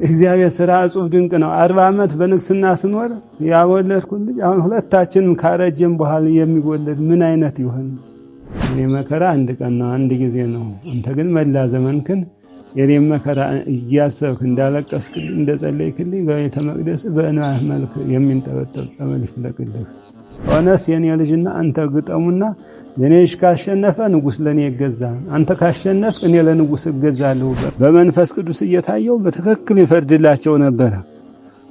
እግዚአብሔር ሥራ እጹብ ድንቅ ነው። 40 ዓመት በንግስና ስኖር ያወለድኩት ልጅ አሁን ሁለታችንም ካረጀን በኋላ የሚወለድ ምን አይነት ይሆን? እኔ መከራ አንድ ቀን ነው፣ አንድ ጊዜ ነው። አንተ ግን መላ ዘመንክን የኔም መከራ እያሰብክ እንዳለቀስክልኝ እንደጸለይክልኝ በቤተ መቅደስ በእንባህ መልክ የሚንጠበጠብ ጸበል ይፍለቅልህ። ሆነስ የኔ ልጅና አንተ ግጠሙና የኔ ልጅ ካሸነፈ ንጉስ ለኔ ይገዛል፣ አንተ ካሸነፍክ እኔ ለንጉስ እገዛለሁ። በመንፈስ ቅዱስ እየታየው በትክክል ይፈርድላቸው ነበር።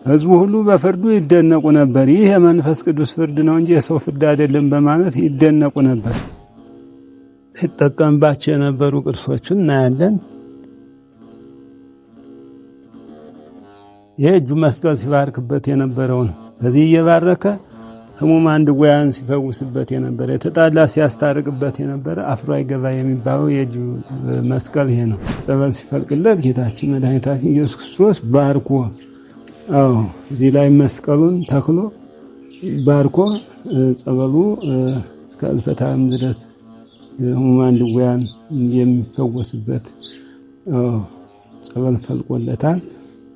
ህዝቡ ሁሉ በፍርዱ ይደነቁ ነበር። ይህ የመንፈስ ቅዱስ ፍርድ ነው እንጂ የሰው ፍርድ አይደለም በማለት ይደነቁ ነበር። ሲጠቀምባቸው የነበሩ ቅርሶችን እናያለን። የእጁ መስቀል ሲባርክበት የነበረውን በዚህ እየባረከ ህሙማን ድውያን ሲፈውስበት የነበረ የተጣላ ሲያስታርቅበት የነበረ አፍሮ አይገባ የሚባለው የእጁ መስቀል ይሄ ነው። ጸበል ሲፈልቅለት ጌታችን መድኃኒታችን ኢየሱስ ክርስቶስ ባርኮ እዚህ ላይ መስቀሉን ተክሎ ባርኮ ጸበሉ እስከ እልፈተ ዓለም ድረስ ህሙማን ድውያን የሚፈወስበት ጸበል ፈልቆለታል።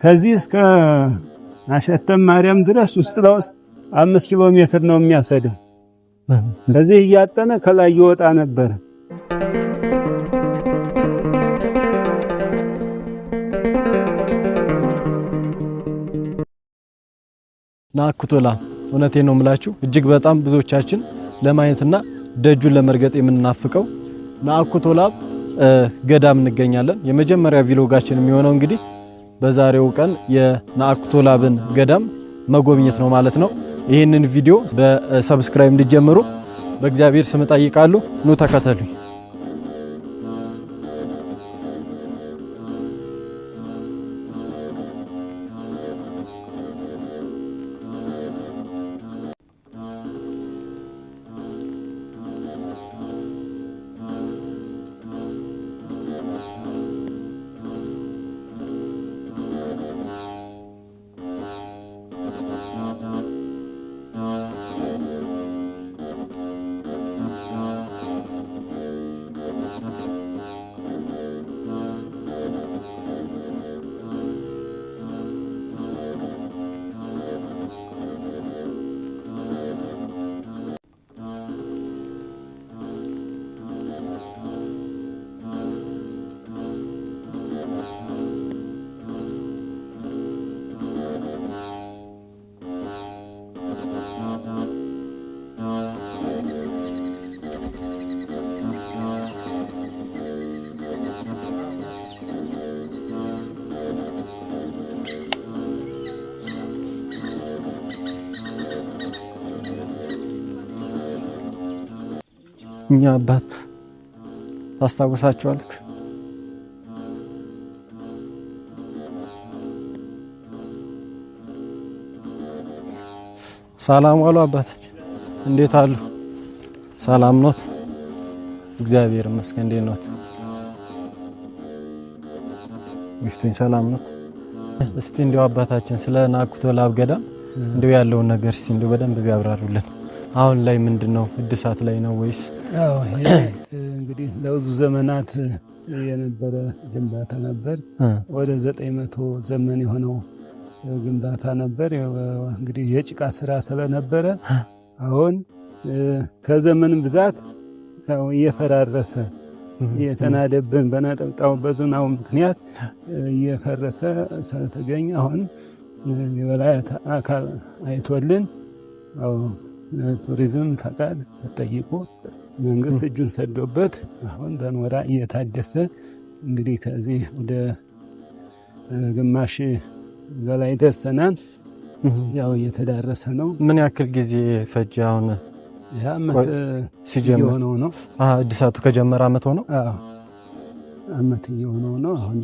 ከዚህ እስከ አሸተም ማርያም ድረስ ውስጥ ለውስጥ 5 ኪሎ ሜትር ነው የሚያሰደው። ከዚህ እያጠነ ከላይ ይወጣ ነበር። ናኩቶ ላብ እውነቴን ነው የምላችሁ እጅግ በጣም ብዙዎቻችን ለማየትና ደጁን ለመርገጥ የምንናፍቀው ናኩቶ ላብ ገዳም እንገኛለን። የመጀመሪያ ቪሎጋችን የሚሆነው እንግዲህ በዛሬው ቀን የናኩቶ ላብን ገዳም መጎብኘት ነው ማለት ነው። ይህንን ቪዲዮ በሰብስክራይብ እንድትጀምሩ በእግዚአብሔር ስም ጠይቃለሁ። ኑ ተከተሉኝ። እኛ አባት ታስታውሳቸዋለህ? ሰላም ዋሉ አባታችን፣ እንዴት አሉ? ሰላም ነው? እግዚአብሔር ይመስገን። እንዴት ነው? ይፍቱኝ ሰላም ነው? እስቲ እንደው አባታችን ስለ ናኩቶ ላብ ገዳም እንደው ያለውን ነገር እስቲ እንደው በደንብ ቢያብራሩልን። አሁን ላይ ምንድነው እድሳት ላይ ነው ወይስ? እንግዲህ ለብዙ ዘመናት የነበረ ግንባታ ነበር። ወደ 900 ዘመን የሆነው ግንባታ ነበር። እንግዲህ የጭቃ ስራ ስለነበረ አሁን ከዘመን ብዛት እየፈራረሰ የተናደብን በነጠብጣው በዝናው ምክንያት እየፈረሰ ስለተገኘ አሁን የበላይ አካል አይቶልን ቱሪዝም ፈቃድ ተጠይቆ መንግስት እጁን ሰዶበት አሁን በኖራ እየታደሰ እንግዲህ ከዚህ ወደ ግማሽ በላይ ደርሰናል። ያው እየተዳረሰ ነው። ምን ያክል ጊዜ ፈጀ? አሁን አመት ሲጀምር ነው። እድሳቱ ከጀመረ አመት ሆነው? አመት እየሆነው ነው። አሁን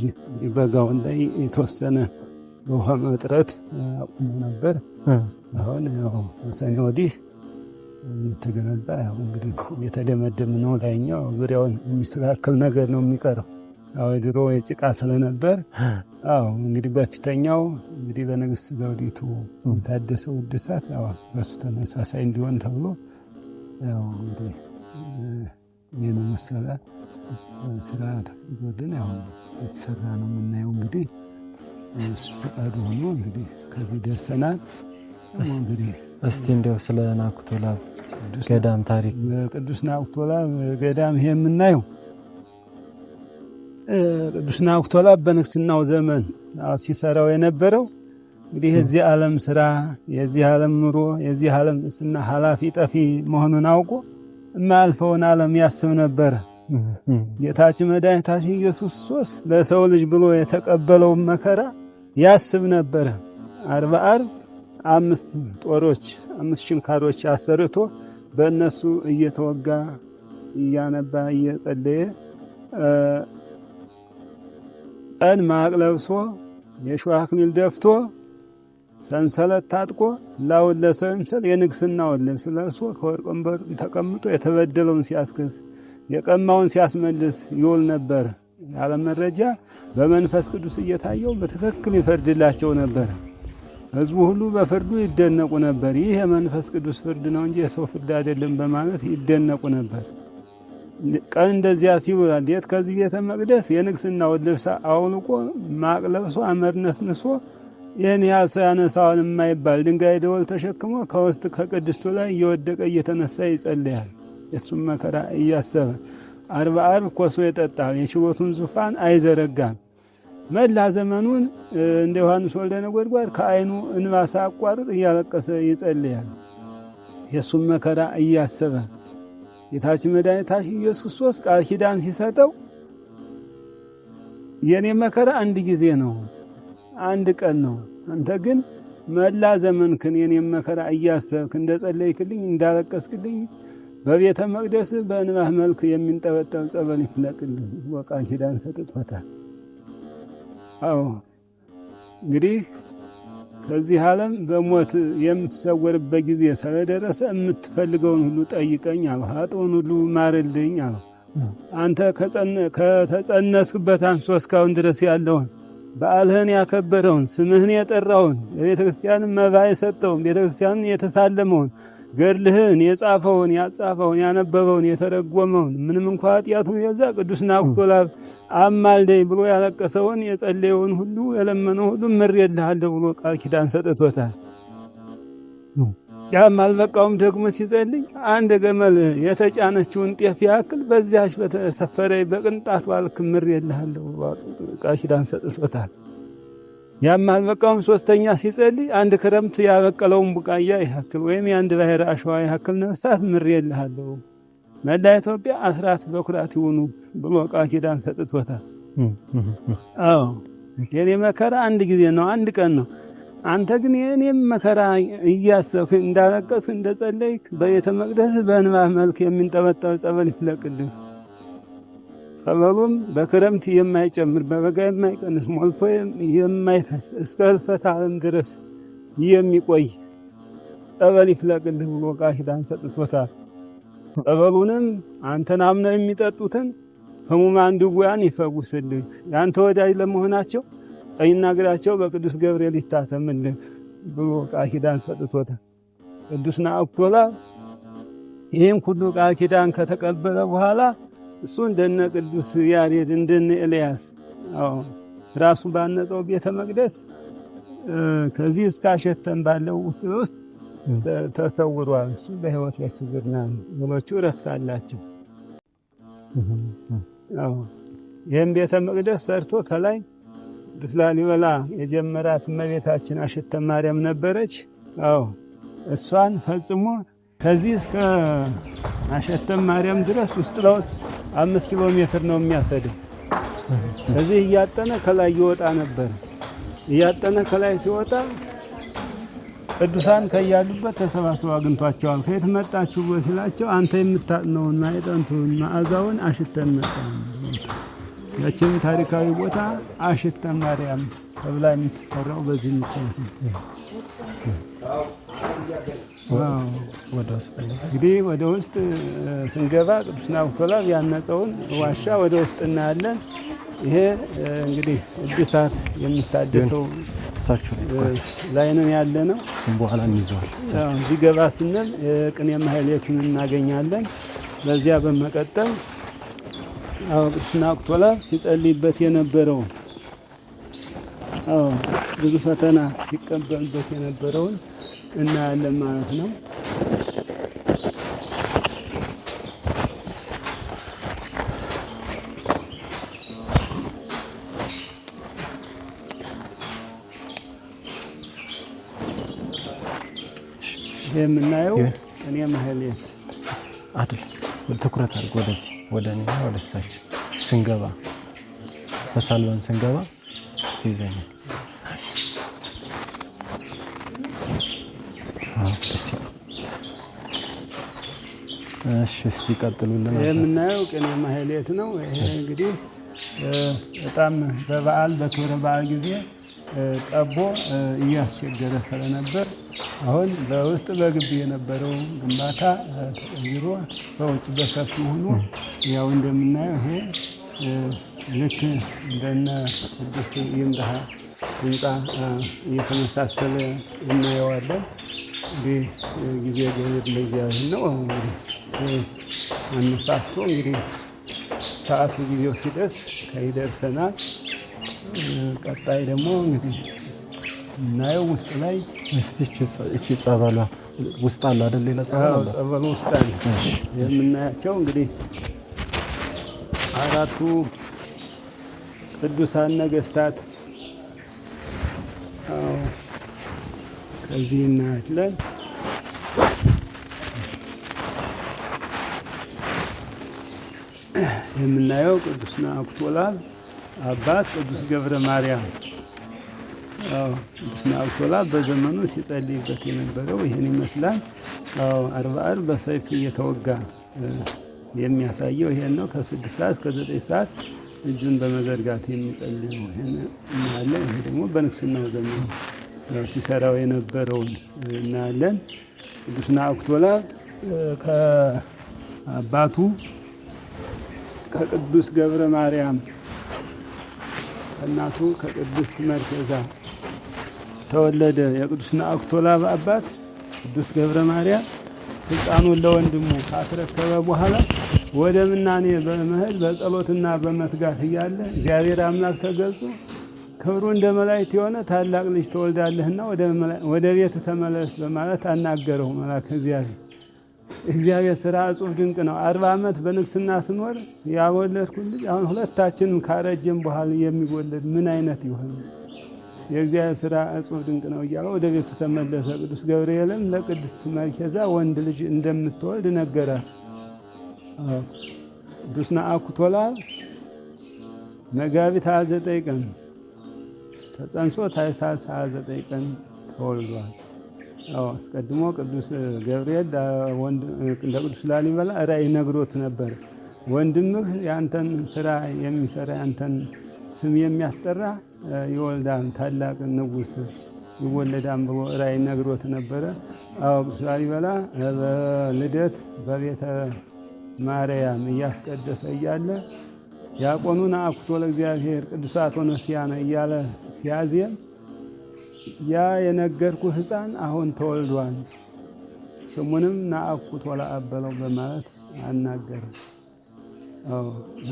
በጋው ላይ የተወሰነ ውሃ እጥረት አቁሞ ነበር። አሁን ያው ሰኔ ወዲህ ተገነባ። ያው እንግዲህ የተደመደመ ነው። ላይኛው ዙሪያውን የሚስተካከል ነገር ነው የሚቀረው። አው ድሮ የጭቃ ስለነበር እንግዲህ በፊተኛው እንግዲህ በንግስት ዘውዲቱ ታደሰው እድሳት በሱ ተመሳሳይ እንዲሆን ተብሎ ያው እንግዲህ የመሰለ ስራ ተፈቅዶልን ያው የተሰራ ነው የምናየው። እንግዲህ እሱ ፈቃዱ ሆኖ እንግዲህ ከዚህ ደርሰናል። እንግዲህ እስቲ እንደው ስለ ናኩቶ ለአብ ገዳም ታሪክ ቅዱስ ናኩቶ ለአብ ገዳም ይሄ የምናየው ቅዱስ ናኩቶ ለአብ በንግስናው ዘመን ሲሰራው የነበረው እንግዲህ የዚህ ዓለም ስራ የዚህ ዓለም ኑሮ የዚህ ዓለም ንግስና ኃላፊ ጠፊ መሆኑን አውቆ የማያልፈውን ዓለም ያስብ ነበር። ጌታችን መድኃኒታችን ኢየሱስ ክርስቶስ ለሰው ልጅ ብሎ የተቀበለውን መከራ ያስብ ነበር። 40 5 ጦሮች 5 ችንካሮች አሰርቶ በእነሱ እየተወጋ እያነባ እየጸለየ ቀን ማቅ ለብሶ የሾህ አክሊል ደፍቶ ሰንሰለት ታጥቆ ላውን ለሰው ይምሰል የንግስናውን ልብስ ለብሶ ከወርቅ ወንበር ተቀምጦ የተበደለውን ሲያስከስ የቀማውን ሲያስመልስ ይውል ነበር። ያለ መረጃ በመንፈስ ቅዱስ እየታየው በትክክል ይፈርድላቸው ነበር። ሕዝቡ ሁሉ በፍርዱ ይደነቁ ነበር። ይህ የመንፈስ ቅዱስ ፍርድ ነው እንጂ የሰው ፍርድ አይደለም በማለት ይደነቁ ነበር። ቀን እንደዚያ ሲውል ሌት ከዚህ ቤተ መቅደስ የንግስናውን ልብስ አውልቆ ማቅ ለብሶ አመድ ነስንሶ ይህን ያህል ሰው ያነሳውን የማይባል ድንጋይ ደወል ተሸክሞ ከውስጥ ከቅድስቱ ላይ እየወደቀ እየተነሳ ይጸልያል። የእሱም መከራ እያሰበ 40 ኮሶ ይጠጣል። የችቦቱን ዙፋን አይዘረጋም። መላ ዘመኑን እንደ ዮሐንስ ወልደ ነጎድጓድ ከዓይኑ እንባ ሳያቋርጥ እያለቀሰ ይጸልያል። የእሱም መከራ እያሰበ ጌታችን መድኃኒታችን ኢየሱስ ክርስቶስ ቃል ኪዳን ሲሰጠው የኔ መከራ አንድ ጊዜ ነው፣ አንድ ቀን ነው። አንተ ግን መላ ዘመንክን የኔ መከራ እያሰብክ እንደጸለይክልኝ እንዳለቀስክልኝ በቤተ መቅደስ በእንባህ መልክ የሚንጠበጠብ ጸበል ይፍለቅልኝ ቃል ኪዳን ሰጥቶታል። አዎ እንግዲህ ከዚህ ዓለም በሞት የምትሰወርበት ጊዜ ስለደረሰ የምትፈልገውን ሁሉ ጠይቀኝ አለው። ኃጥኡን ሁሉ ማርልኝ አለው። አንተ ከተጸነስክበት አንስቶ እስካሁን ድረስ ያለውን በዓልህን ያከበረውን ስምህን የጠራውን የቤተ ክርስቲያንን መባ የሰጠውን ቤተ ክርስቲያንን የተሳለመውን ገድልህን የጻፈውን ያጻፈውን ያነበበውን የተረጎመውን ምንም እንኳ ኃጢአቱ የዛ ቅዱስ ናኩቶ ለአብ አማልደኝ ብሎ ያለቀሰውን የጸለየውን ሁሉ የለመነው ሁሉ ምሬልሃለሁ ብሎ ቃል ኪዳን ሰጥቶታል። ያም አልበቃውም ደግሞ ሲጸልይ አንድ ገመል የተጫነችውን ጤፍ ያክል በዚያች በተሰፈረ በቅንጣት ልክ ምሬልሃለሁ ብሎ ቃል ኪዳን ሰጥቶታል። ያም አልበቃውም ሶስተኛ ሲጸልይ አንድ ክረምት ያበቀለውን ቡቃያ ያክል ወይም የአንድ ባህር አሸዋ ያክል ነፍሳት ምሬልሃለሁ መላ ኢትዮጵያ አስራት በኩራት ይሁኑ ብሎ ቃል ኪዳን ሰጥቶታል። አዎ የኔ መከራ አንድ ጊዜ ነው፣ አንድ ቀን ነው። አንተ ግን የኔም መከራ እያሰብክ እንዳለቀስክ እንደጸለይክ በቤተ መቅደስ በእንባህ መልክ የሚንጠበጠብ ጸበል ይፍለቅልህ። ጸበሉም በክረምት የማይጨምር በበጋ የማይቀንስ ሞልቶ የማይፈስ እስከ ሕልፈተ ዓለም ድረስ የሚቆይ ጸበል ይፍለቅልህ ብሎ ቃል ኪዳን ሰጥቶታል። ጸበሉንም አንተን አምነው የሚጠጡትን ሕሙማን ድውያን ይፈውስልህ። ያንተ ወዳጅ ለመሆናቸው ቀኝና እግራቸው በቅዱስ ገብርኤል ይታተምልህ ብሎ ቃል ኪዳን ሰጥቶታል። ቅዱስ ናኩቶ ለአብ ይህም ሁሉ ቃል ኪዳን ከተቀበለ በኋላ እሱ እንደነ ቅዱስ ያሬድ እንደነ ኤልያስ ራሱ ባነጸው ቤተ መቅደስ ከዚህ እስከ አሸተም ባለው ውስጥ ተሰውሯል። እሱ በሕይወት ያስግርና ወሎቹ ረፍት አላቸው። ይህም ቤተ መቅደስ ሰርቶ ከላይ ቅዱስ ላሊበላ የጀመራት እመቤታችን አሸተም ማርያም ነበረች። እሷን ፈጽሞ ከዚህ እስከ አሸተም ማርያም ድረስ ውስጥ ለውስጥ 5 ኪሎ ሜትር ነው የሚያሰደው። ከዚህ እያጠነ ከላይ ይወጣ ነበር። እያጠነ ከላይ ሲወጣ ቅዱሳን ከያሉበት ተሰባስበው አግኝቷቸዋል። ከየት መጣችሁ ብሎ ሲላቸው አንተ የምታጥነውን ማዕጠንቱን መዓዛውን አሽተን መጣን። ያችን ታሪካዊ ቦታ አሸተም ማርያም ተብላ የምትጠራው በዚህ ምክንያት ነው። እንግዲህ ወደ ውስጥ ስንገባ ቅዱስ ናኩቶ ለአብ ያነጸውን ዋሻ ወደ ውስጥ እናያለን። ይሄ እንግዲህ እድሳት የሚታደሰው ላይ ነው ያለ ነው። በኋላ እንይዘዋል። እዚህ ገባ ስንል ቅኔ ማህሌቱን እናገኛለን። በዚያ በመቀጠል ቅዱስ ናኩቶ ለአብ ሲጸልይበት የነበረው ብዙ ፈተና ሲቀበልበት የነበረውን እናያለን ማለት ነው። የምናየው እኔ ማህሌት አይደል? ትኩረት አድርጎ ወደዚህ ወደ እኔ ወደ እሳቸው ስንገባ ተሳልበን ስንገባ ትይዘኛል። እሺ እስቲ ቀጥሉልን። የምናየው ቅኔ ማህሌት ነው። ይሄ እንግዲህ በጣም በበዓል በክብረ በዓል ጊዜ ጠቦ እያስቸገረ ስለነበር አሁን በውስጥ በግቢ የነበረው ግንባታ ተቀይሮ በውጭ በሰፊ ሆኖ ያው እንደምናየው ይሄ ልክ እንደነ ቅዱስ ይምርሃ ህንፃ እየተመሳሰለ እናየዋለን። እንግዲህ ጊዜ ገይር ለእግዚአብሔር ነው። እንግዲህ አነሳስቶ እንግዲህ ሰዓቱ ጊዜው ሲደርስ ከይደርሰናል። ቀጣይ ደግሞ እንግዲህ እናየው ውስጥ ላይ እቺ ጸበሏ ውስጥ አለ አይደል? ሌላ ጸበሉ ውስጥ አለ። የምናያቸው እንግዲህ አራቱ ቅዱሳን ነገስታት ከዚህ እናያለን። የምናየው ቅዱስ ናኩቶ ለአብ አባት ቅዱስ ገብረ ማርያም ቅዱስ ናኩቶ ለአብ በዘመኑ ሲጸልይበት የነበረው ይህን ይመስላል። አርባ ዓርብ በሰይፍ እየተወጋ የሚያሳየው ይሄን ነው። ከ6 ሰዓት እስከ 9 ሰዓት እጁን በመዘርጋት የሚጸልዩ ይሄን እናያለን። ይሄ ደግሞ በንግስናው ዘመን ሲሰራው የነበረውን እናያለን። ቅዱስ ናኩቶ ለአብ ከአባቱ ከቅዱስ ገብረ ማርያም ከእናቱ ከቅድስት መርኬዛ ተወለደ። የቅዱስ ናኩቶ ለአብ አባት ቅዱስ ገብረ ማርያም ስልጣኑን ለወንድሙ ካስረከበ በኋላ ወደ ምናኔ በመሄድ በጸሎትና በመትጋት እያለ እግዚአብሔር አምላክ ተገልጾ ክብሩ እንደ መላእክት የሆነ ታላቅ ልጅ ተወልዳለህና ወደ ቤት ተመለስ በማለት አናገረው። መልአከ እግዚአብሔር ስራ እጹብ ድንቅ ነው። 40 ዓመት በንግስና ስኖር ያወለድኩት ልጅ አሁን ሁለታችንም ካረጀን በኋላ የሚወለድ ምን አይነት ይሆን? የእግዚአብሔር ስራ እጹብ ድንቅ ነው እያለ ወደ ቤቱ ተመለሰ። ቅዱስ ገብርኤልም ለቅድስት መርኬዛ ወንድ ልጅ እንደምትወልድ ነገራት። ቅዱስ ናኩቶ ለአብ መጋቢት 29 ቀን ተጸንሶ ታኅሳስ 29 ቀን ተወልዷል። አስቀድሞ ቅዱስ ገብርኤል ለቅዱስ ላሊበላ ራእይ ነግሮት ነበር። ወንድምህ ያንተን ስራ የሚሰራ ያንተን ስም የሚያስጠራ ይወልዳል፣ ታላቅ ንጉሥ ይወለዳል ብሎ ራእይ ነግሮት ነበረ። ቅዱስ ላሊበላ በልደት በቤተ ማርያም እያስቀደሰ እያለ ዲያቆኑ ናኩቶ ለእግዚአብሔር ቅዱሳት ወነሲያነ እያለ ሲያዜም ያ የነገርኩ ሕፃን አሁን ተወልዷል፣ ስሙንም ናኩቶ ለአብ በለው በማለት አናገረ።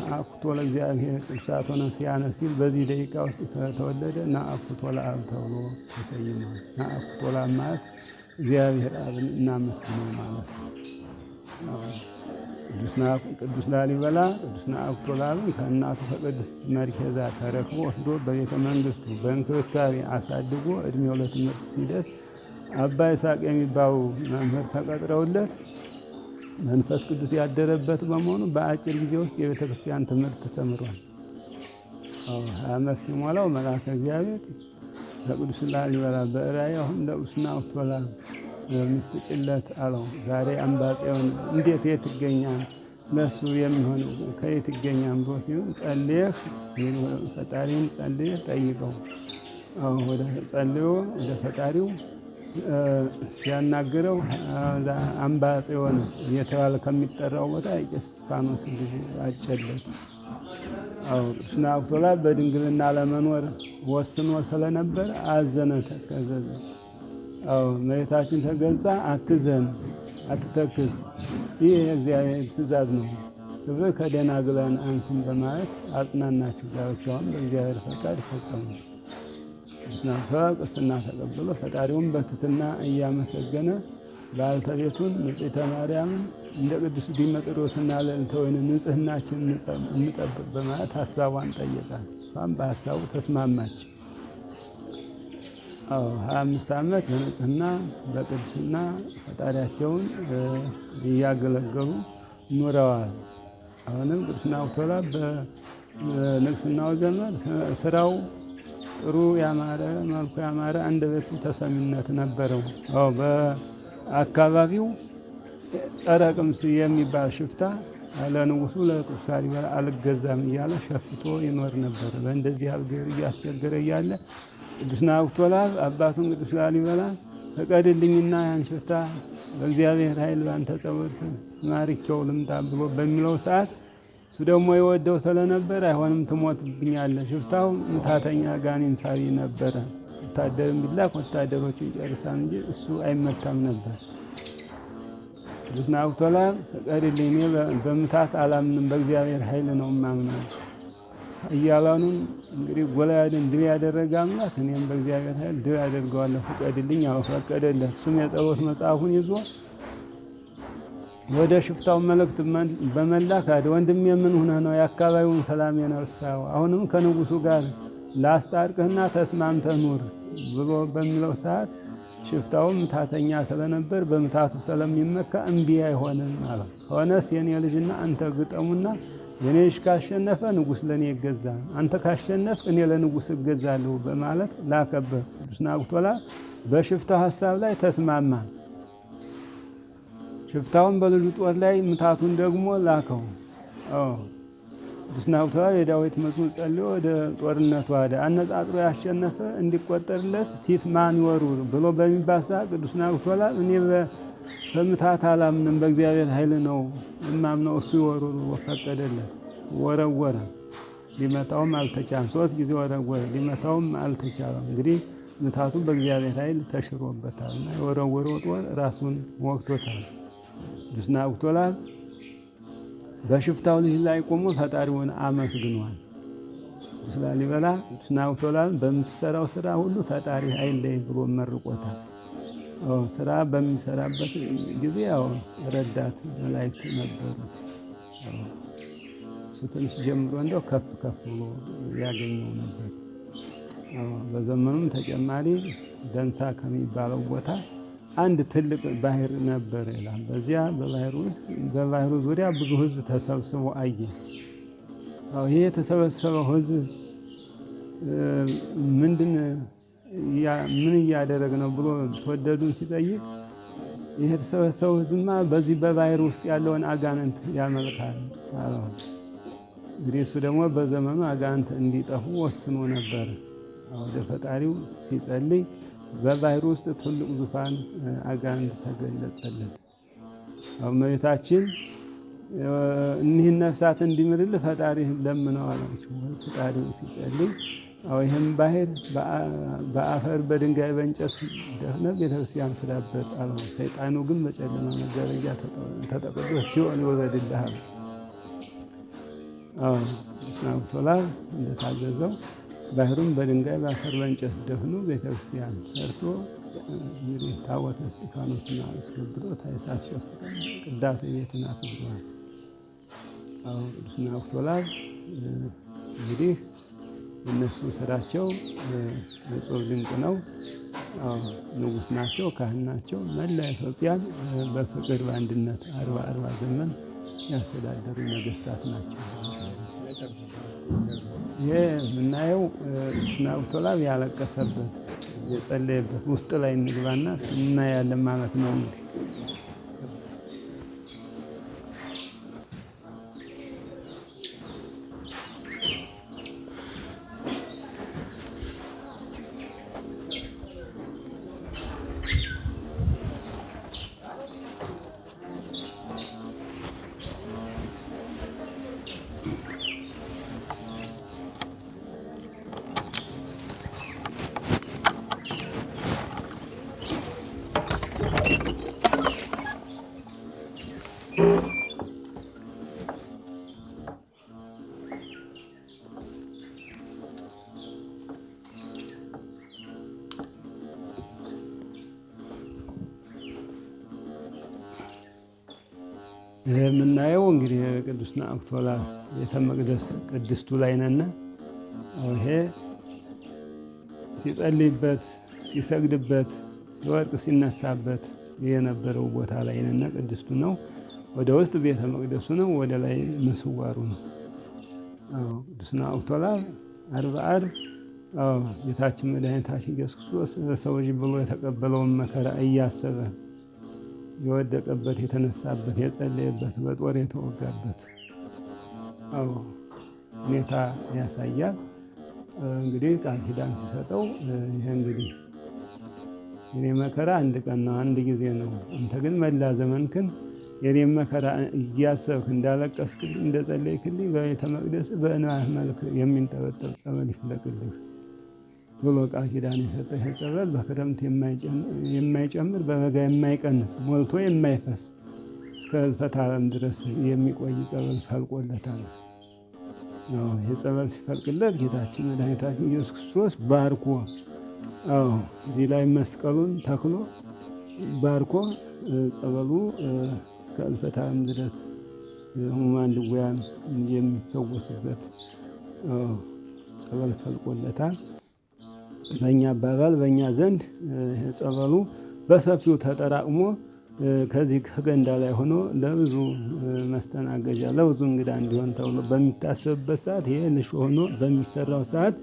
ናኩቶ ለእግዚአብሔር ቅዱሳት ወነሲያነ ሲል በዚህ ደቂቃ ውስጥ ስለተወለደ ናኩቶ ለአብ ተብሎ ተሰይሟል። ናኩቶ ለአብ ማለት እግዚአብሔር አብን እናመስግነው ማለት ነው። ቅዱስ ላሊበላ ቅዱስ ናኩቶ ለአብን ከእናቱ ከቅድስት መርኬዛ ተረክቦ ወስዶ በቤተ መንግስቱ በእንክብካቤ አሳድጎ እድሜው ለትምህርት ሲደርስ አባ ይስሐቅ የሚባሉ መምህር ተቀጥረውለት መንፈስ ቅዱስ ያደረበት በመሆኑ በአጭር ጊዜ ውስጥ የቤተ ክርስቲያን ትምህርት ተምሯል። 20 ዓመት ሲሞላው መልአከ እግዚአብሔር ለቅዱስ ላሊበላ በራእይ አሁን ለቅዱስ ናኩቶ ለአብ ሚስት ጭለት አለው። ዛሬ አምባጽዮን እንዴት የት ይገኛል? ለሱ የሚሆን ከየት ይገኛል ብሎ ሲሆን ጸልየህ ፈጣሪን ጸልየህ ጠይቀው። ወደ ጸልዮ ወደ ፈጣሪው ሲያናግረው አምባጽዮን እየተባለ ከሚጠራው ቦታ የቄስ እስጢፋኖስ ልጅ አጨለት። ቅዱስ ናኩቶ ለአብ በድንግልና ለመኖር ወስኖ ስለነበር አዘነ፣ ተከዘዘ። እመቤታችን ተገልጻ አትዘን፣ አትተክዝ፣ ይህ የእግዚአብሔር ትእዛዝ ነው፣ ክብር ከደናግላን አንስም በማለት አጽናናቸው። ጋብቻውን በእግዚአብሔር ፈቃድ ፈጸሙ። ቅስና ተቀብሎ ፈጣሪውን በትሕትና እያመሰገነ ባልተቤቱን ንጽሕተ ማርያምን እንደ ቅዱስ ዲሜጥሮስና ልዕልተ ወይን ንጽሕናችን እንጠብቅ በማለት ሀሳቧን ጠየቃት። እሷም በሀሳቡ ተስማማች። 25 ዓመት በንጽሕና በቅድስና ፈጣሪያቸውን እያገለገሉ ኑረዋል። አሁንም ቅዱስ ናኩቶላብ በንግስናው ዘመን ስራው ጥሩ ያማረ መልኩ ያማረ አንደበቱ ተሰሚነት ነበረው። በአካባቢው ጸረ ቅምስ የሚባል ሽፍታ ለንጉሱ ለቅዱስ ላሊበላ አልገዛም እያለ ሸፍቶ ይኖር ነበር። በእንደዚህ አልገር እያስቸገረ እያለ ቅዱስ ናኩቶላብ አባቱን ቅዱስ ላሊበላ ፈቀድልኝና ያን ሽፍታ በእግዚአብሔር ኃይል ባንተ ጸሎት ማሪቸው ልምጣ ብሎ በሚለው ሰዓት እሱ ደግሞ የወደው ስለነበር አይሆንም ትሞትብኛለህ። ሽፍታው ምታተኛ ጋኔን ሳቢ ነበረ። ወታደርም ቢላክ ወታደሮችን ይጨርሳል እንጂ እሱ አይመታም ነበር። ቅዱስ ናኩቶላብ ፈቀድልኝ፣ እኔ በምታት አላምንም፣ በእግዚአብሔር ኃይል ነው የማምነው። ኃያላኑን እንግዲህ ጎልያድን ድል ያደረገ አምላክ እኔም በእግዚአብሔር ኃይል ድል አደርገዋለሁ፣ ፍቀድልኝ አለው። ፈቀደለት። እሱም የጸሎት መጽሐፉን ይዞ ወደ ሽፍታው መልእክት በመላክ ወንድሜ ምን ሆነህ ነው የአካባቢውን ሰላም የነሳው? አሁንም ከንጉሱ ጋር ላስታርቅህና ተስማምተህ ኑር ብሎ በሚለው ሰዓት ሽፍታውም ምታተኛ ስለነበር በምታቱ ስለሚመካ እምቢ አይሆንም አለው። ሆነስ የኔ ልጅና አንተ ግጠሙና የኔ ልጅ ካሸነፈ ንጉስ ለኔ ይገዛል፣ አንተ ካሸነፍ እኔ ለንጉስ እገዛለሁ በማለት ላከበት። ቅዱስ ናኩቶላብ በሽፍታው ሀሳብ ላይ ተስማማ። ሽፍታውን በልጁ ጦር ላይ ምታቱን ደግሞ ላከው። ቅዱስ ናኩቶላብ የዳዊት መዝሙር ጸልዮ ወደ ጦርነቱ ሄደ። አነጣጥሮ ያሸነፈ እንዲቆጠርለት ፊት ማን ይወርውር ብሎ በሚባል ሰዓት ቅዱስ ናኩቶላብ እኔ በምታት አላምንም፣ በእግዚአብሔር ኃይል ነው እማምነው፣ እሱ ይወርውር ፈቀደለት። ወረወረ። ሊመታውም አልተቻለም። 3 ጊዜ ወረወረ። ሊመታውም አልተቻለም። እንግዲህ ምታቱ በእግዚአብሔር ኃይል ተሽሮበታል እና የወረወረው ጦር ራሱን ወቅቶታል። ቅዱስ ናኩቶላብ በሽፍታው ልጅ ላይ ቆሞ ፈጣሪውን አመስግኗል። ቅዱስ ላሊበላ ቅዱስ ናኩቶላብን በምትሰራው ስራ ሁሉ ፈጣሪ አይለይ ብሎ መርቆታል። ስራ በሚሰራበት ጊዜ ረዳት መላእክት ነበሩ። እሱ ትንሽ ጀምሮ እንደው ከፍ ከፍ ብሎ ያገኘው ነበር። በዘመኑም ተጨማሪ ደንሳ ከሚባለው ቦታ አንድ ትልቅ ባህር ነበር ይላል። በዚያ በባህሩ ዙሪያ ብዙ ሕዝብ ተሰብስቦ አየ። ይሄ የተሰበሰበው ሕዝብ ምን እያደረግ ነው ብሎ ተወደዱን ሲጠይቅ ይሄ የተሰበሰበው ሕዝብማ በዚህ በባህር ውስጥ ያለውን አጋንንት ያመልካል አለው። እንግዲህ እሱ ደግሞ በዘመኑ አጋንንት እንዲጠፉ ወስኖ ነበር። ወደ ፈጣሪው ሲጸልይ በባህር ውስጥ ትልቅ ዙፋን አጋንንት ተገለጸለት። እመቤታችን እኒህን ነፍሳት እንዲምርልህ ፈጣሪህን ለምነው አለችው። ፈጣሪው ሲጸልይ ይህም ባህር በአፈር በድንጋይ በእንጨት ደፍነህ ቤተክርስቲያን ስራበት አለው። ሰይጣኑ ግን በጨለማ መጋረጃ ተጠቅልሎ ሲኦል ይወረድልሃል። ቅዱስ ናኩቶላብ እንደታዘዘው ባህሩን በድንጋይ በአፈር በእንጨት ደፍኖ ቤተክርስቲያን ሰርቶ እንግዲህ ታቦተ እስጢፋኖስን አስገብሮ ታኅሳስ 3 ቀን ቅዳሴ ቤትን አክብሯል። ቅዱስ ናኩቶላብ እንግዲህ እነሱ ስራቸው ንጹሕ ድንቅ ነው። ንጉሥ ናቸው፣ ካህን ናቸው። መላ ኢትዮጵያን በፍቅር በአንድነት 40 ዘመን ያስተዳደሩ ነገስታት ናቸው። ይሄ የምናየው ቅዱስ ናኩቶላብ ያለቀሰበት የጸለየበት ውስጥ ላይ እንግባና እናያለን ማለት ነው። እንግዲህ ይሄ የምናየው እንግዲህ ቅዱስ ናኩቶ ለአብ ቤተ መቅደስ ቅድስቱ ላይ ነን። ይሄ ሲጸልይበት፣ ሲሰግድበት፣ ሲወድቅ ሲነሳበት የነበረው ቦታ ላይ ነን። ቅድስቱ ነው። ወደ ውስጥ ቤተ መቅደሱ ነው። ወደ ላይ ምስዋሩ ነው። ቅዱስ ናኩቶ ለአብ ዓርብ ዓርብ ጌታችን መድኃኒታችን ኢየሱስ ክርስቶስ ለሰው ልጅ ብሎ የተቀበለውን መከራ እያሰበ የወደቀበት፣ የተነሳበት፣ የጸለየበት፣ በጦር የተወጋበት ሁኔታ ያሳያል። እንግዲህ ቃል ኪዳን ሲሰጠው ይሄ እንግዲህ የኔ መከራ አንድ ቀን ነው፣ አንድ ጊዜ ነው። አንተ ግን መላ ዘመንክን የኔም መከራ እያሰብክ እንዳለቀስክልኝ፣ እንደጸለይክልኝ በቤተ መቅደስ በእንባህ መልክ የሚንጠበጠብ ጸበል ይፍለቅልህ ብሎ ቃል ኪዳን የሰጠ ይሄ ጸበል በክረምት የማይጨምር በበጋ የማይቀንስ ሞልቶ የማይፈስ እስከ ሕልፈተ ዓለም ድረስ የሚቆይ ጸበል ፈልቆለታል። ይሄ ጸበል ሲፈልቅለት ጌታችን መድኃኒታችን ኢየሱስ ክርስቶስ ባርኮ እዚህ ላይ መስቀሉን ተክሎ ባርኮ ጸበሉ እስከ ሕልፈተ ዓለም ድረስ ሕሙማን ድውያን የሚፈወሱበት ጸበል ፈልቆለታል። በእኛ አባባል በእኛ ዘንድ ጸበሉ በሰፊው ተጠራቅሞ ከዚህ ከገንዳ ላይ ሆኖ ለብዙ መስተናገጃ ለብዙ እንግዳ እንዲሆን ተብሎ በሚታሰብበት ሰዓት ይሄ ልሾ ሆኖ በሚሰራው ሰዓት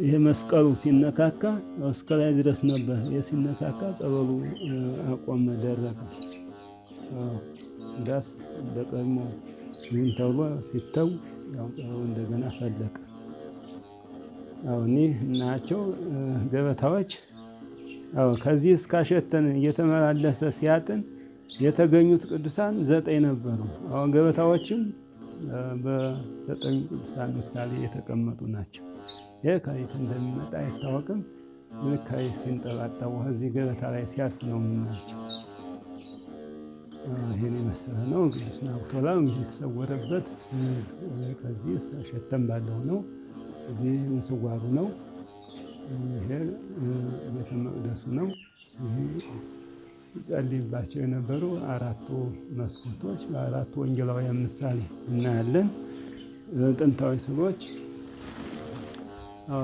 ይሄ መስቀሉ ሲነካካ እስከ ላይ ድረስ ነበር። ይሄ ሲነካካ ጸበሉ አቆመ፣ ደረቀ። ዳስ በቀድሞ ይህን ተብሎ ሲተው ያው ጸበሉ እንደገና ፈለቀ። እኒህ እናያቸው ገበታዎች ከዚህ እስከ አሸተን እየተመላለሰ ሲያጥን የተገኙት ቅዱሳን 9 ነበሩ። ገበታዎችም በ9 ቅዱሳን ምሳሌ የተቀመጡ ናቸው። ይህ ከየት እንደሚመጣ አይታወቅም። ልካይ ሲንጠባጠቡ እዚህ ገበታ ላይ ሲያርፍ ነው የምናቸው። ይህን የመሰለ ነው። ቅዱስ ናኩቶ ለአብ የተሰወረበት ከዚህ እስከ አሸተን ባለው ነው። እዚህ ምስዋሩ ነው። ይሄ ቤተ መቅደሱ ነው። ይሄ ይጸልይባቸው የነበሩ 4ቱ መስኮቶች በ4ቱ ወንጌላውያን ምሳሌ እናያለን። ጥንታዊ ስዕሎች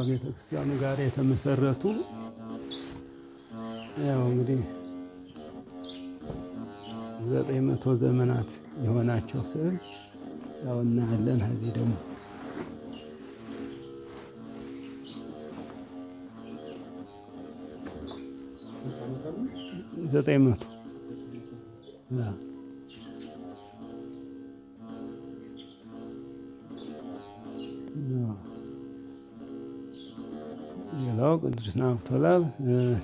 ቤተክርስቲያኑ ጋር የተመሰረቱ ያው እንግዲህ 900 ዘመናት የሆናቸው ስዕል ያው እናያለን። እዚህ ደግሞ 900 ሌላው ቅዱስ ናኩቶ ለአብ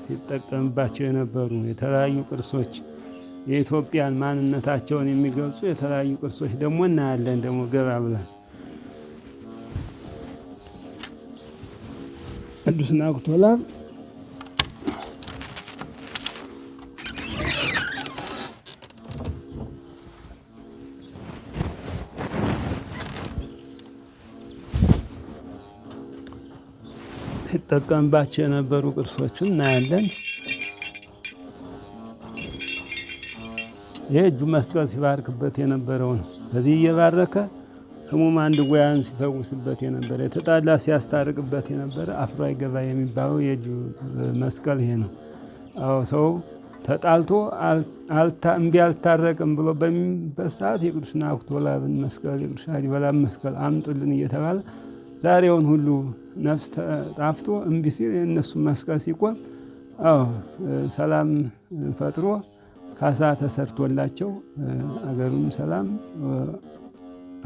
ሲጠቀምባቸው የነበሩ የተለያዩ ቅርሶች የኢትዮጵያን ማንነታቸውን የሚገልጹ የተለያዩ ቅርሶች ደግሞ እናያለን። ደግሞ ገባ ብለን ቅዱስ ናኩቶ ለአብ ሲጠቀምባቸው የነበሩ ቅርሶችን እናያለን። ይህ እጁ መስቀል ሲባርክበት የነበረው ነው። በዚህ እየባረከ ሕሙማን ድውያን ሲፈውስበት የነበረ፣ የተጣላ ሲያስታርቅበት የነበረ አፍሮ አይገባ የሚባለው የእጁ መስቀል ይሄ ነው። ሰው ተጣልቶ እምቢ አልታረቅም ብሎ በሚበት ሰዓት የቅዱስ ናኩቶ ለአብን መስቀል የቅዱስ ላሊበላን መስቀል አምጡልን እየተባለ ዛሬውን ሁሉ ነፍስ ጣፍቶ እምቢ ሲል የእነሱ መስቀል ሲቆም ሰላም ፈጥሮ ካሳ ተሰርቶላቸው አገሩም ሰላም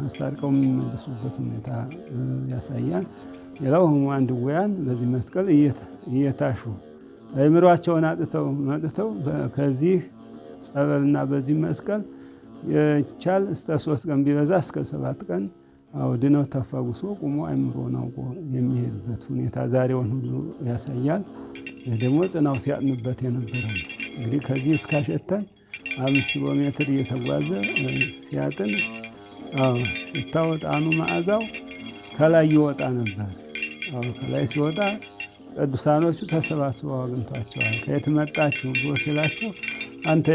አስታርቀው የሚመለሱበት ሁኔታ ያሳያል። ሌላው ሕሙማን ድውያን በዚህ መስቀል እየታሹ አእምሯቸውን አጥተው መጥተው ከዚህ ጸበልና በዚህ መስቀል የቻል እስከ 3 ቀን ቢበዛ እስከ 7 ቀን ድነው ተፈውሶ ቁሞ አእምሮን አውቆ የሚሄድበት ሁኔታ ዛሬውን ሁሉ ያሳያል። ይህ ደግሞ ጽናው ሲያጥንበት የነበረው ነው። እንግዲህ ከዚህ እስከ አሸተን 5 ኪሎ ሜትር እየተጓዘ ሲያጥን ሽታው፣ ዕጣኑ፣ መዓዛው ከላይ ይወጣ ነበር። ከላይ ሲወጣ ቅዱሳኖቹ ተሰባስበው አግኝቷቸዋል። ከየት መጣችሁ ብሎ ሲላቸው አንተ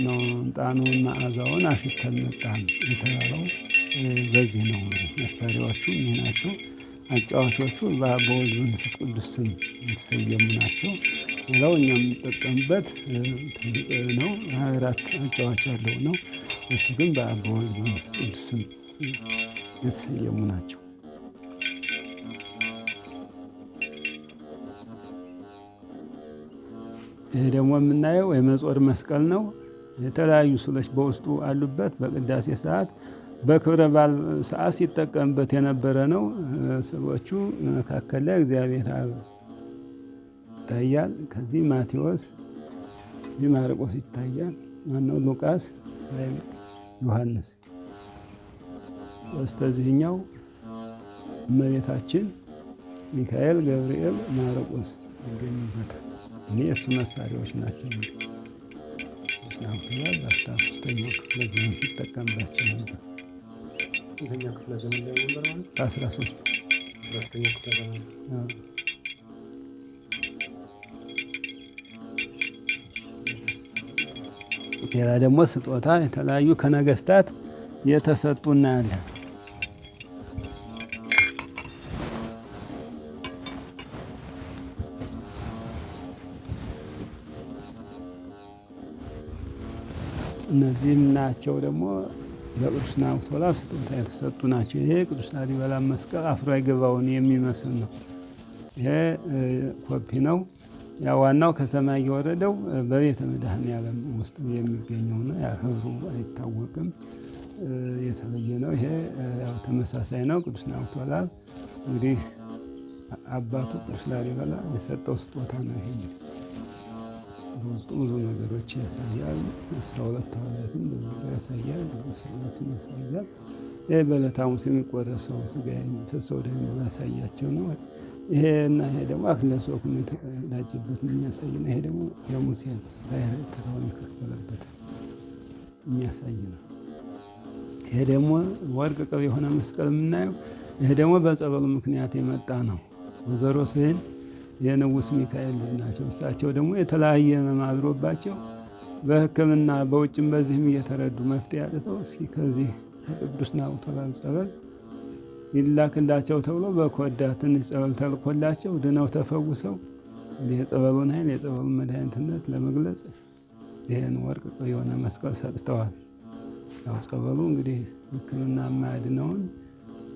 ነው ጣኑን መዓዛውን አሽተን መጣን የተባለው በዚህ ነው። እንግዲህ መሳሪያዎቹ እኚህ ናቸው። አጫዋቾቹ በአብ በወልድ በመንፈስ ቅዱስ ስም የተሰየሙ ናቸው። ሌላው እኛ የምንጠቀምበት ትልቅ ነው። 24 አጫዋች ያለው ነው። እሱ ግን በአብ በወልድ በመንፈስ ቅዱስ ስም የተሰየሙ ናቸው። ይሄ ደግሞ የምናየው የመጾር መስቀል ነው። የተለያዩ ስዕሎች በውስጡ አሉበት። በቅዳሴ ሰዓት በክብረ በዓል ሰዓት ሲጠቀምበት የነበረ ነው። ስዕሎቹ መካከል ላይ እግዚአብሔር አብ ይታያል። ከዚህ ማቴዎስ፣ እዚህ ማርቆስ ይታያል። ማነው ሉቃስ ወይም ዮሐንስ። በስተዚህኛው እመቤታችን፣ ሚካኤል፣ ገብርኤል፣ ማርቆስ ይገኙበታል። እኔ እሱ መሳሪያዎች ናቸው። ስናሁላል 13ኛው ክፍለ ዘመን ሲጠቀምባቸው ነበር። የትኛው ክፍለ ዘመን ላይ ነበር ማለት? 13ኛው ክፍለ ዘመን። ሌላ ደግሞ ስጦታ የተለያዩ ከነገስታት የተሰጡ እናያለን። እነዚህም ናቸው ደግሞ ለቅዱስ ናኩቶ ለአብ ስጦታ የተሰጡ ናቸው። ይሄ ቅዱስ ላሊበላ መስቀል አፍሮ አይገባውን የሚመስል ነው። ይሄ ኮፒ ነው። ያ ዋናው ከሰማይ የወረደው በቤተ መድኃኔዓለም ውስጥ የሚገኘው ነው። ያ ክብሩ አይታወቅም፣ የተለየ ነው። ይሄ ያው ተመሳሳይ ነው። ቅዱስ ናኩቶ ለአብ እንግዲህ አባቱ ቅዱስ ላሊበላ የሰጠው ስጦታ ነው። ይሄ በውስጡ ብዙ ነገሮች ያሳያል። 12 ሐዋርያትን ብዙ ነገር ያሳያል። ስዕለትን ያሳያል። ይህ በዕለተ ሐሙስ የሚቆረሰው ሥጋ የሚፈሰው ደም ያሳያቸው ነው። ይሄ እና ይሄ ደግሞ አክሊለ ሦክ የተቀዳጀበት የሚያሳይ ነው። ይሄ ደግሞ የሙሴን ባሕረ ኤርትራውን የከፈለበት የሚያሳይ ነው። ይሄ ደግሞ ወርቅ ቅብ የሆነ መስቀል የምናየው ይሄ ደግሞ በጸበሉ ምክንያት የመጣ ነው። ወይዘሮ ስህን የንጉሥ ሚካኤል ናቸው። እሳቸው ደግሞ የተለያየ ሕመም አድሮባቸው በሕክምና በውጭም በዚህም እየተረዱ መፍትሄ አጥተው እስኪ ከዚህ ከቅዱስ ናኩቶ ለአብ ጸበል ይላክላቸው ተብሎ በኮዳ ትንሽ ጸበል ተልኮላቸው ድነው ተፈውሰው የጸበሉን ኃይል የጸበሉን መድኃኒትነት ለመግለጽ ይህን ወርቅ ቅብ የሆነ መስቀል ሰጥተዋል። ያው ጸበሉ እንግዲህ ሕክምና የማያድነውን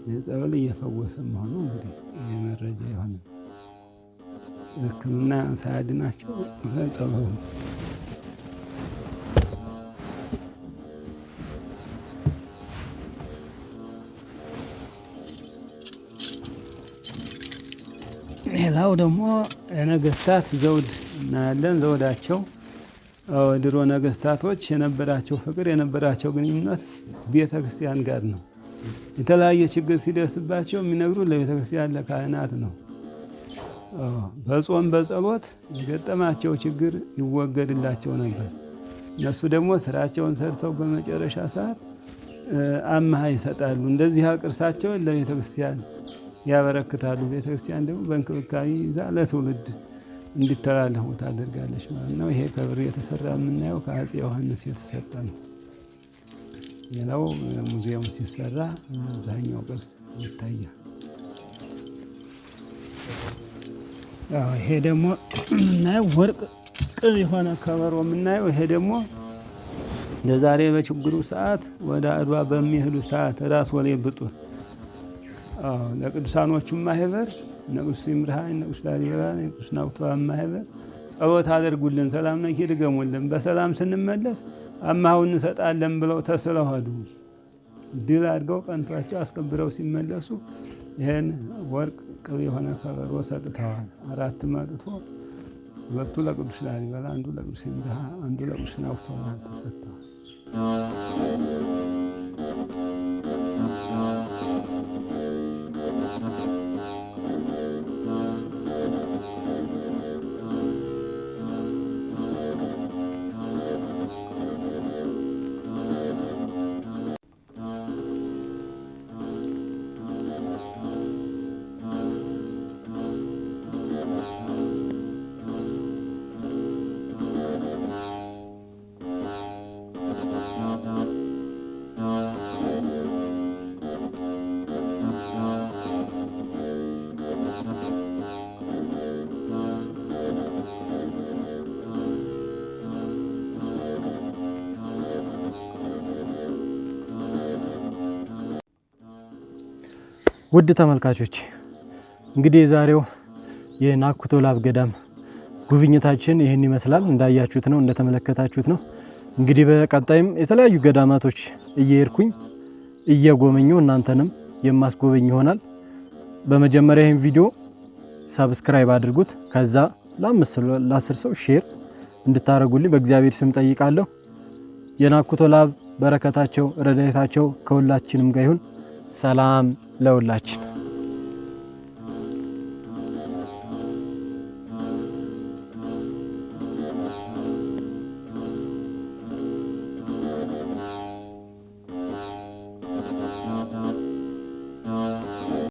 የጸበል እየፈወሰ መሆኑ እንግዲህ ይህ መረጃ የሆነ ሕክምና ሳያድናቸው ጸበሉ ሌላው ደግሞ የነገስታት ዘውድ እናያለን። ዘውዳቸው ድሮ ነገስታቶች የነበራቸው ፍቅር የነበራቸው ግንኙነት ቤተ ክርስቲያን ጋር ነው። የተለያየ ችግር ሲደርስባቸው የሚነግሩ ለቤተ ክርስቲያን ለካህናት ነው። በጾም በጸሎት የገጠማቸው ችግር ይወገድላቸው ነበር። እነሱ ደግሞ ስራቸውን ሰርተው በመጨረሻ ሰዓት አምሃ ይሰጣሉ። እንደዚህ ቅርሳቸውን ለቤተ ክርስቲያን ያበረክታሉ። ቤተ ክርስቲያን ደግሞ በእንክብካቤ ይዛ ለትውልድ እንዲተላለፉ ታደርጋለች ማለት ነው። ይሄ ከብር የተሰራ የምናየው ከአፄ ዮሐንስ የተሰጠ ነው። ሌላው ሙዚየም ሲሰራ አብዛኛው ቅርስ ይታያል። ይሄ ደግሞ የምናየው ወርቅ ቅብ የሆነ ከበሮ የምናየው ይሄ ደግሞ ለዛሬ በችግሩ ሰዓት ወደ አድዋ በሚሄዱ ሰዓት ራስ ወሌ ብጡር ለቅዱሳኖቹም ማህበር ቅዱስ ይምርሃን ቅዱስ ላሊበላ ቅዱስ ናኩቶ ማህበር ጸሎት አድርጉልን፣ ሰላም ነኪ ድገሙልን፣ በሰላም ስንመለስ አማሁን እንሰጣለን ብለው ተስለው ሄዱ። ድል አድርገው ቀንቷቸው አስከብረው ሲመለሱ ይሄን ወርቅ ቅብ የሆነ ከበሮ ሰጥተዋል። 4 መጥቶ 2ቱ ለቅዱስ ላሊበላ፣ አንዱ ለቅዱስ ይምርሃን፣ አንዱ ለቅዱስ ናኩቶ ተሰጥተዋል። ውድ ተመልካቾች እንግዲህ የዛሬው የናኩቶ ላብ ገዳም ጉብኝታችን ይህን ይመስላል። እንዳያችሁት ነው፣ እንደተመለከታችሁት ነው። እንግዲህ በቀጣይም የተለያዩ ገዳማቶች እየሄድኩኝ እየጎበኘው እናንተንም የማስጎበኝ ይሆናል። በመጀመሪያ ይህን ቪዲዮ ሰብስክራይብ አድርጉት። ከዛ ለ10 ሰው ሼር እንድታደርጉልኝ በእግዚአብሔር ስም ጠይቃለሁ። የናኩቶ ላብ በረከታቸው ረድኤታቸው ከሁላችንም ጋር ይሁን። ሰላም ለሁላችን።